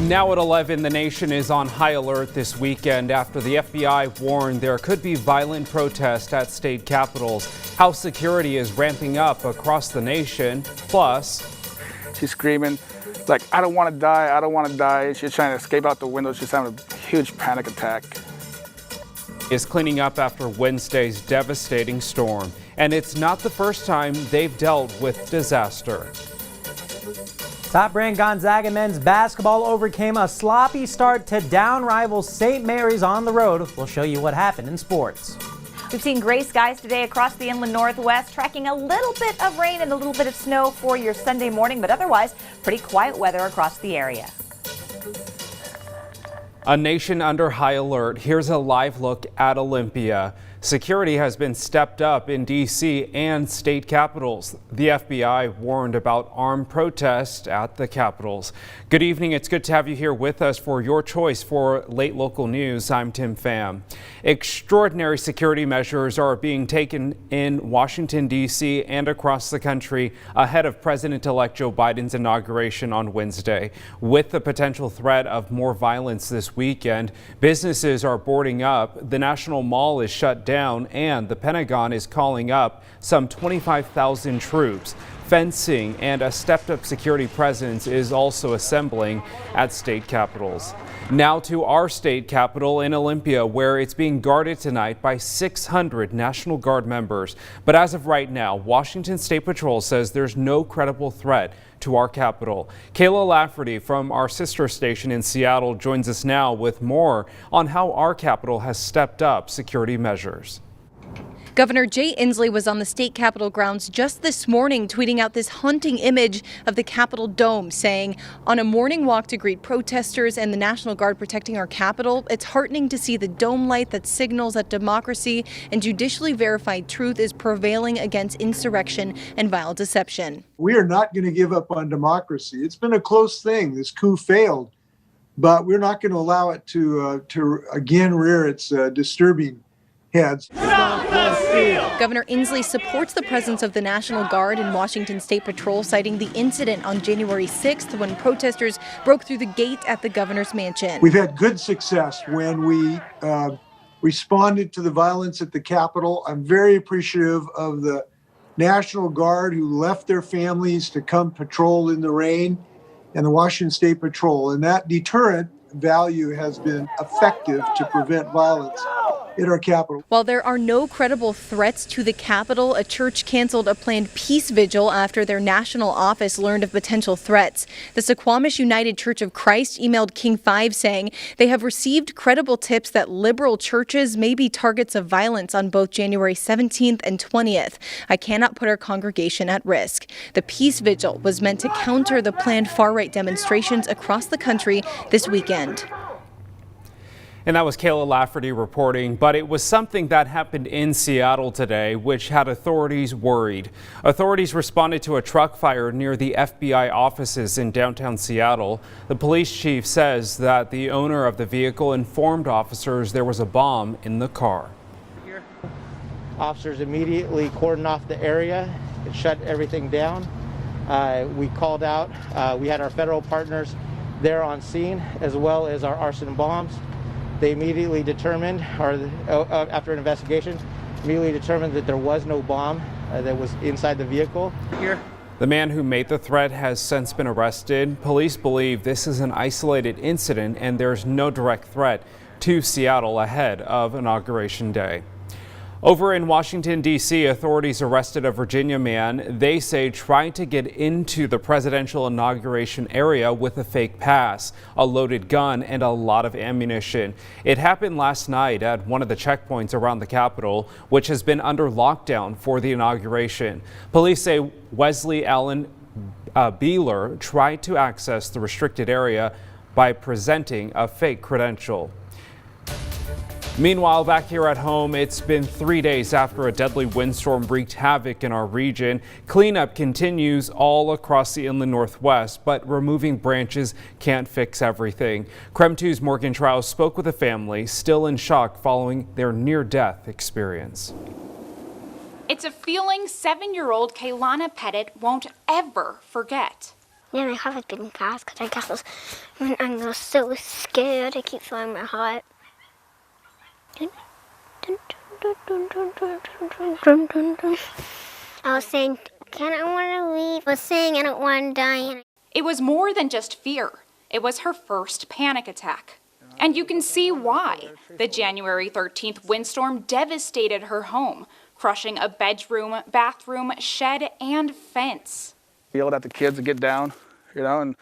Now at 11, the nation is on high alert this weekend after the FBI warned there could be violent protests at state capitals. House security is ramping up across the nation. Plus, she's screaming, like, I don't want to die, I don't want to die. She's trying to escape out the window. She's having a huge panic attack. Is cleaning up after Wednesday's devastating storm. And it's not the first time they've dealt with disaster. Top-ranked Gonzaga men's basketball overcame a sloppy start to down rival St. Mary's on the road. We'll show you what happened in sports. We've seen gray skies today across the inland northwest, tracking a little bit of rain and a little bit of snow for your Sunday morning, but otherwise pretty quiet weather across the area. A nation under high alert. Here's a live look at Olympia. Security has been stepped up in D.C. and state capitals. The FBI warned about armed protests at the capitals. Good evening. It's good to have you here with us for your choice for late local news. I'm Tim Pham. Extraordinary security measures are being taken in Washington, D.C. and across the country ahead of President-elect Joe Biden's inauguration on Wednesday. With the potential threat of more violence this weekend, businesses are boarding up. The National Mall is shut down, and the Pentagon is calling up some 25,000 troops. Fencing and a stepped-up security presence is also assembling at state capitals. Now to our state capital in Olympia, where it's being guarded tonight by 600 National Guard members. But as of right now, Washington State Patrol says there's no credible threat to our capital. Kayla Lafferty from our sister station in Seattle joins us now with more on how our capital has stepped up security measures. Governor Jay Inslee was on the state capitol grounds just this morning, tweeting out this haunting image of the Capitol dome, saying, on a morning walk to greet protesters and the National Guard protecting our capital, it's heartening to see the dome light that signals that democracy and judicially verified truth is prevailing against insurrection and vile deception. We are not going to give up on democracy. It's been a close thing. This coup failed, but we're not going to allow it to again rear its disturbing heads. Governor Inslee supports the presence of the National Guard and Washington State Patrol, citing the incident on January 6th when protesters broke through the gate at the governor's mansion. We've had good success when we responded to the violence at the Capitol. I'm very appreciative of the National Guard who left their families to come patrol in the rain, and the Washington State Patrol. And that deterrent value has been effective to prevent violence in our capital. While there are no credible threats to the Capitol, a church canceled a planned peace vigil after their national office learned of potential threats. The Suquamish United Church of Christ emailed King 5 saying they have received credible tips that liberal churches may be targets of violence on both January 17th and 20th. I cannot put our congregation at risk. The peace vigil was meant to counter the planned far-right demonstrations across the country this weekend. And that was Kayla Lafferty reporting, but it was something that happened in Seattle today, which had authorities worried. Authorities responded to a truck fire near the FBI offices in downtown Seattle. The police chief says that the owner of the vehicle informed officers there was a bomb in the car. Officers immediately cordoned off the area and shut everything down. We called out, we had our federal partners there on scene, as well as our arson bombs. They immediately determined, after an investigation, immediately determined that there was no bomb that was inside the vehicle. The man who made the threat has since been arrested. Police believe this is an isolated incident and there's no direct threat to Seattle ahead of Inauguration Day. Over in Washington, D.C., authorities arrested a Virginia man they say tried to get into the presidential inauguration area with a fake pass, a loaded gun, and a lot of ammunition. It happened last night at one of the checkpoints around the Capitol, which has been under lockdown for the inauguration. Police say Wesley Allen Beeler tried to access the restricted area by presenting a fake credential. Meanwhile, back here at home, it's been 3 days after a deadly windstorm wreaked havoc in our region. Cleanup continues all across the inland northwest, but removing branches can't fix everything. KREM 2's Morgan Trow spoke with a family still in shock following their near-death experience. It's a feeling 7-year-old Kaylana Pettit won't ever forget. Yeah, my heart was beating fast because I guess I'm so scared. I keep feeling my heart. I was saying, I don't want to leave. I was saying I don't want to die. It was more than just fear. It was her first panic attack. And you can see why. The January 13th windstorm devastated her home, crushing a bedroom, bathroom, shed, and fence. Yelled at the kids to get down, and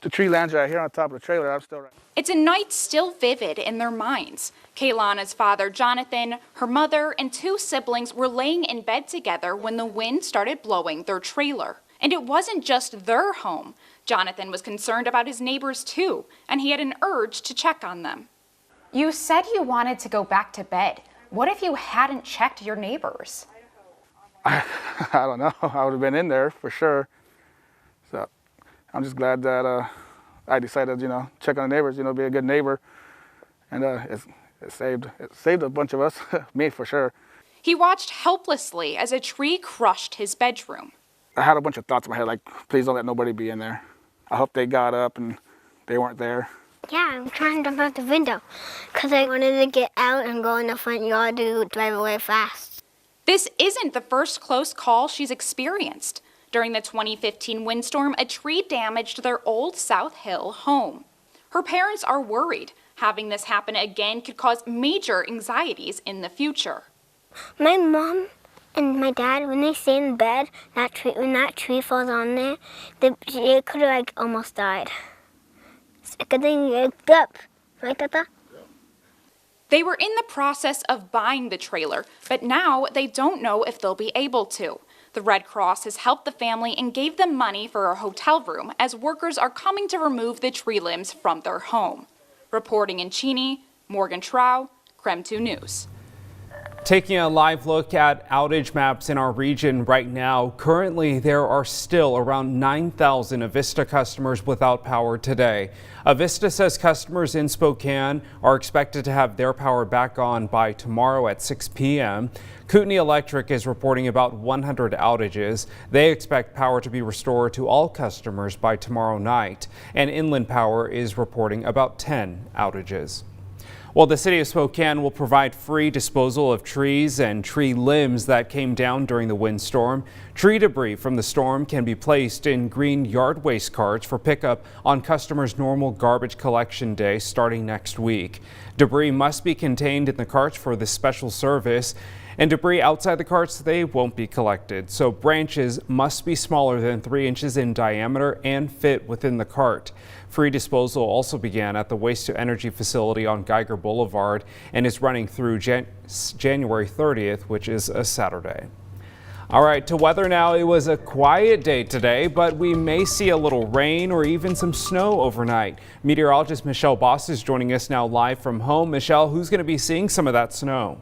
the tree lands right here on top of the trailer. I'm still right. It's a night still vivid in their minds. Kaylana's father, Jonathan, her mother, and 2 siblings were laying in bed together when the wind started blowing their trailer. And it wasn't just their home. Jonathan was concerned about his neighbors too, and he had an urge to check on them. You said you wanted to go back to bed. What if you hadn't checked your neighbors? I don't know. I would have been in there for sure. So I'm just glad that I decided, check on the neighbors, be a good neighbor. And it saved a bunch of us, me for sure. He watched helplessly as a tree crushed his bedroom. I had a bunch of thoughts in my head, like, please don't let nobody be in there. I hope they got up and they weren't there. Yeah, I'm trying to jump out the window because I wanted to get out and go in the front yard to drive away fast. This isn't the first close call she's experienced. During the 2015 windstorm, a tree damaged their old South Hill home. Her parents are worried. Having this happen again could cause major anxieties in the future. My mom and my dad, when they stay in bed, when that tree falls on there, it could have almost died. It's a good thing you looked up, right, Tata? They were in the process of buying the trailer, but now they don't know if they'll be able to. The Red Cross has helped the family and gave them money for a hotel room as workers are coming to remove the tree limbs from their home. Reporting in Cheney, Morgan Trow, KREM 2 News. Taking a live look at outage maps in our region right now, currently there are still around 9,000 Avista customers without power today. Avista says customers in Spokane are expected to have their power back on by tomorrow at 6 p.m. Kootenai Electric is reporting about 100 outages. They expect power to be restored to all customers by tomorrow night. And Inland Power is reporting about 10 outages. Well, the city of Spokane will provide free disposal of trees and tree limbs that came down during the windstorm. Tree debris from the storm can be placed in green yard waste carts for pickup on customers' normal garbage collection day starting next week. Debris must be contained in the carts for this special service, and debris outside the carts, they won't be collected. So branches must be smaller than 3 inches in diameter and fit within the cart. Free disposal also began at the Waste to Energy facility on Geiger Boulevard and is running through January 30th, which is a Saturday. All right, to weather now. It was a quiet day today, but we may see a little rain or even some snow overnight. Meteorologist Michelle Boss is joining us now live from home. Michelle, who's going to be seeing some of that snow?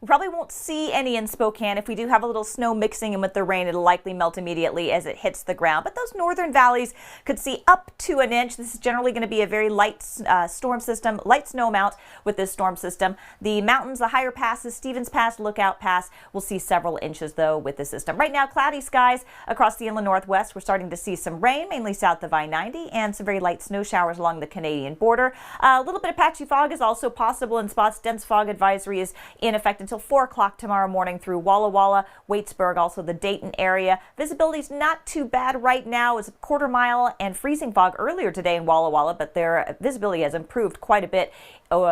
We probably won't see any in Spokane. If we do have a little snow mixing in with the rain, it'll likely melt immediately as it hits the ground. But those northern valleys could see up to an inch. This is generally going to be a very light storm system, light snow amount with this storm system. The mountains, the higher passes, Stevens Pass, Lookout Pass, will see several inches though with the system. Right now, cloudy skies across the inland northwest. We're starting to see some rain, mainly south of I-90, and some very light snow showers along the Canadian border. A little bit of patchy fog is also possible in spots. Dense fog advisory is in effect until 4 o'clock tomorrow morning through Walla Walla, Waitsburg, also the Dayton area. Visibility is not too bad right now. It's a quarter mile and freezing fog earlier today in Walla Walla, but their visibility has improved quite a bit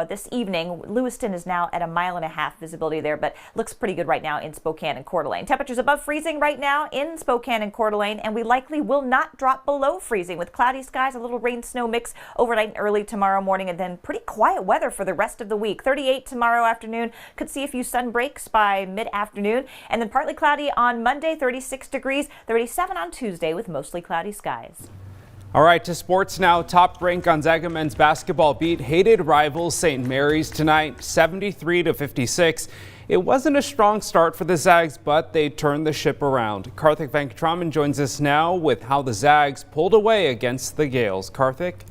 this evening. Lewiston is now at 1.5 miles visibility there, but looks pretty good right now in Spokane and Coeur d'Alene. Temperatures above freezing right now in Spokane and Coeur d'Alene, and we likely will not drop below freezing with cloudy skies, a little rain snow mix overnight and early tomorrow morning, and then pretty quiet weather for the rest of the week. 38 tomorrow afternoon. Could see a few sun breaks by mid-afternoon, and then partly cloudy on Monday, 36 degrees, 37 on Tuesday with mostly cloudy skies. All right, to sports now. Top-ranked Gonzaga men's basketball beat hated rivals St. Mary's tonight, 73-56. It wasn't a strong start for the Zags, but they turned the ship around. Karthik Venkatraman joins us now with how the Zags pulled away against the Gales. Karthik?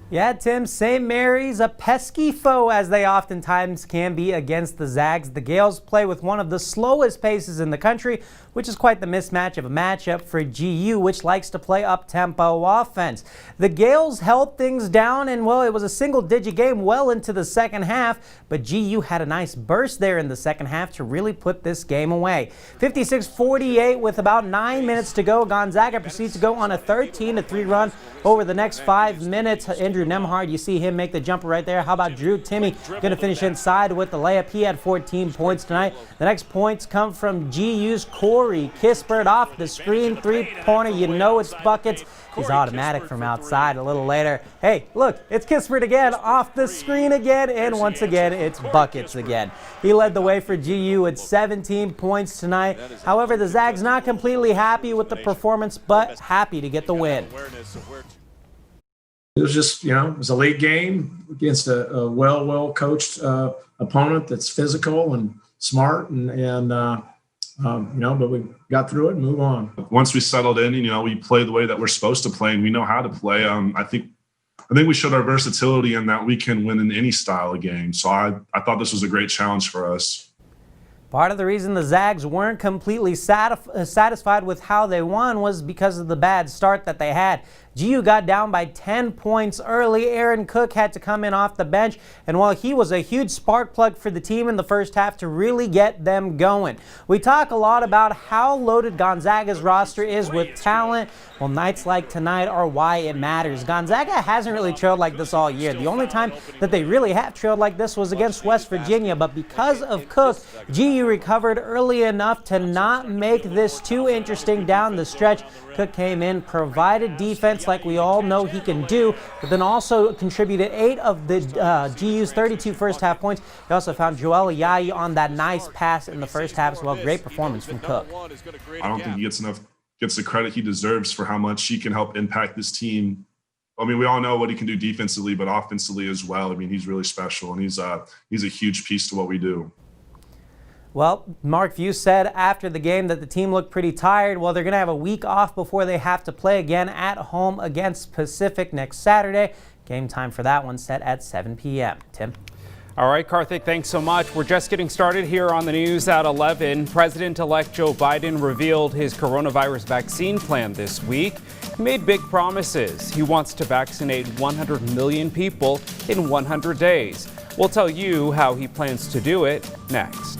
Yeah, Tim, St. Mary's, a pesky foe as they oftentimes can be against the Zags. The Gales play with one of the slowest paces in the country, which is quite the mismatch of a matchup for GU, which likes to play up-tempo offense. The Gales held things down, and, well, it was a single-digit game well into the second half, but GU had a nice burst there in the second half to really put this game away. 56-48 with about 9 minutes to go. Gonzaga proceeds to go on a 13-3 run over the next 5 minutes. Andrew Nemhard, you see him make the jumper right there. How about Drew Timme going to finish inside with the layup? He had 14 points tonight. The next points come from GU's Corey Kispert off the screen, three-pointer. You know it's buckets. He's automatic from outside a little later. Hey, look, it's Kispert again, off the screen again, and once again, it's buckets again. He led the way for GU with 17 points tonight. However, the Zags not completely happy with the performance, but happy to get the win. It was just, it was a late game against a well-coached opponent that's physical and smart, but we got through it and move on. Once we settled in, we play the way that we're supposed to play, and we know how to play. I think we showed our versatility in that we can win in any style of game. So I thought this was a great challenge for us. Part of the reason the Zags weren't completely satisfied with how they won was because of the bad start that they had. GU got down by 10 points early. Aaron Cook had to come in off the bench, and while he was a huge spark plug for the team in the first half to really get them going. We talk a lot about how loaded Gonzaga's roster is with talent. Well, nights like tonight are why it matters. Gonzaga hasn't really trailed like this all year. The only time that they really have trailed like this was against West Virginia, but because of Cook, GU recovered early enough to not make this too interesting down the stretch. Cook came in, provided defense like we all know he can do, but then also contributed 8 of the GU's 32 first half points. He also found Joel Ayayi on that nice pass in the first half as well. Great performance from Cook. I don't think he gets the credit he deserves for how much he can help impact this team. We all know what he can do defensively, but offensively as well. He's really special, and he's a huge piece to what we do. Well, Mark View said after the game that the team looked pretty tired. Well, they're going to have a week off before they have to play again at home against Pacific next Saturday. Game time for that one set at 7 p.m. Tim? All right, Karthik, thanks so much. We're just getting started here on the news at 11. President-elect Joe Biden revealed his coronavirus vaccine plan this week. He made big promises. He wants to vaccinate 100 million people in 100 days. We'll tell you how he plans to do it next.